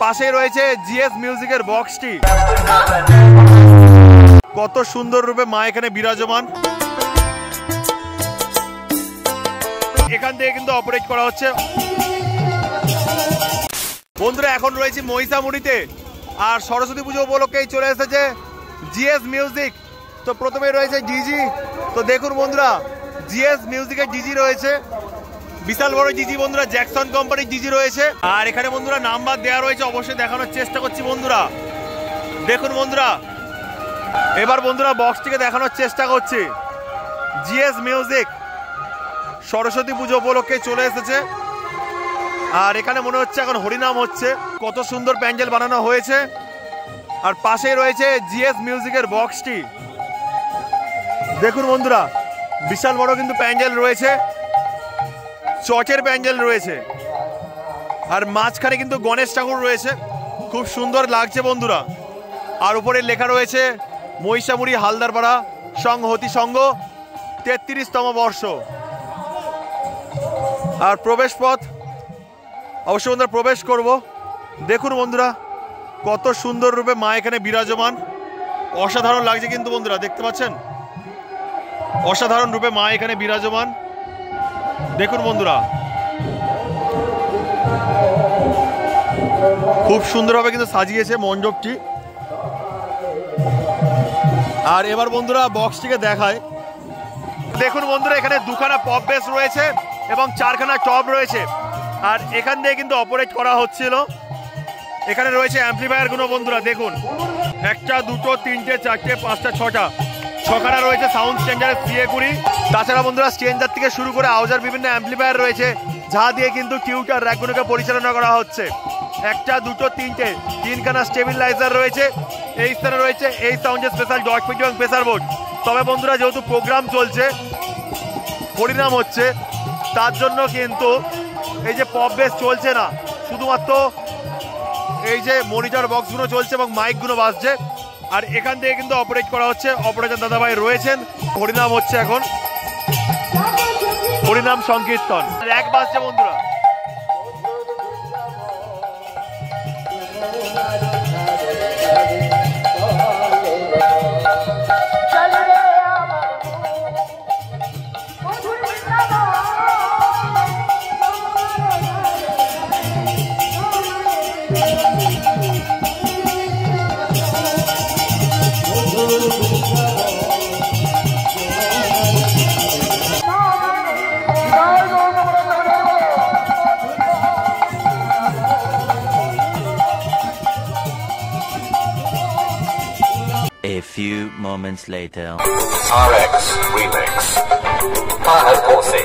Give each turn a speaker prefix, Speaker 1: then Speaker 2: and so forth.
Speaker 1: পাশেই রয়েছে জিএস মিউজিকের বক্সটি। কত সুন্দর রূপে মা এখানে বিরাজমান। এখান থেকে কিন্তু অপারেট করা হচ্ছে। বন্ধুরা এখন রয়েছে মহিষামুড়িতে, আর সরস্বতী পুজো উপলক্ষেই চলে এসেছে জিএস মিউজিক। তো প্রথমে রয়েছে ডিজি। তো দেখুন বন্ধুরা, জিএস মিউজিকের ডিজি রয়েছে, বিশাল বড় ডিজি বন্ধুরা, জ্যাকসন কোম্পানির ডিজি রয়েছে। আর এখানে বন্ধুরা নাম্বার দেওয়া রয়েছে, অবশ্যই দেখানোর চেষ্টা করছি বন্ধুরা। দেখুন বন্ধুরা, এবার বন্ধুরা বক্সটিকে দেখানোর চেষ্টা করছি। জিএস মিউজিক সরস্বতী পুজো উপলক্ষে চলে এসেছে, আর এখানে মনে হচ্ছে এখন হরিনাম হচ্ছে। কত সুন্দর প্যান্ডেল বানানো হয়েছে, আর পাশেই রয়েছে জিএস মিউজিকের বক্সটি। দেখুন বন্ধুরা, বিশাল বড় কিন্তু প্যান্ডেল রয়েছে, চটের প্যান্ডেল রয়েছে, আর মাঝখানে কিন্তু গণেশ ঠাকুর রয়েছে, খুব সুন্দর লাগছে বন্ধুরা। আর উপরে লেখা রয়েছে মহিষামুড়ি হালদারপাড়া সংহতি সংঘ 33তম বর্ষ। আর প্রবেশ পথ, অবশ্যই বন্ধুরা প্রবেশ করব। দেখুন বন্ধুরা, কত সুন্দর রূপে মা এখানে বিরাজমান। অসাধারণ লাগছে কিন্তু বন্ধুরা, দেখতে পাচ্ছেন অসাধারণ রূপে মা এখানে বিরাজমান। দেখুন বন্ধুরা, খুব সুন্দরভাবে কিন্তু সাজিয়েছে মণ্ডপটি। আর এবার বন্ধুরা বক্সটিকে দেখায়। দেখুন বন্ধুরা, এখানে দুখানা পপ বেস রয়েছে এবং 4খানা টপ রয়েছে, আর এখান দিয়ে কিন্তু অপারেট করা হচ্ছিল। এখানে রয়েছে অ্যাম্পলিফায়ার গুলো বন্ধুরা, দেখুন 1টা 2টো 3টে 4টে 5টা 6টা 6খানা রয়েছে সাউন্ড স্ট্যান্ডার্ড CA20। তাছাড়া বন্ধুরা স্ট্রেঞ্জার থেকে শুরু করে আউজার বিভিন্ন অ্যাম্পলিফায়ার রয়েছে, যা দিয়ে কিন্তু টিউটার র্যাকগুলোকে পরিচালনা করা হচ্ছে। 1টা 2টো 3টে 3খানা স্টেবিলাইজার রয়েছে। এই স্থানে রয়েছে এই সাউন্ডের স্পেশাল ডট পিট এবং প্রেসার বোর্ড। তবে বন্ধুরা যেহেতু প্রোগ্রাম চলছে, পরিণাম হচ্ছে, তার জন্য কিন্তু এই যে পপ বেস চলছে না, শুধুমাত্র এই যে মনিটর বক্সগুলো চলছে এবং মাইকগুলো বাজছে। আর এখান থেকে কিন্তু অপারেট করা হচ্ছে, অপারেটর দাদাভাই রয়েছেন। হরিনাম হচ্ছে এখন, হরিনাম সংকীর্তন এক বাজছে বন্ধুরা।
Speaker 2: A few moments later.
Speaker 3: RX Remix. Mahal Corsi.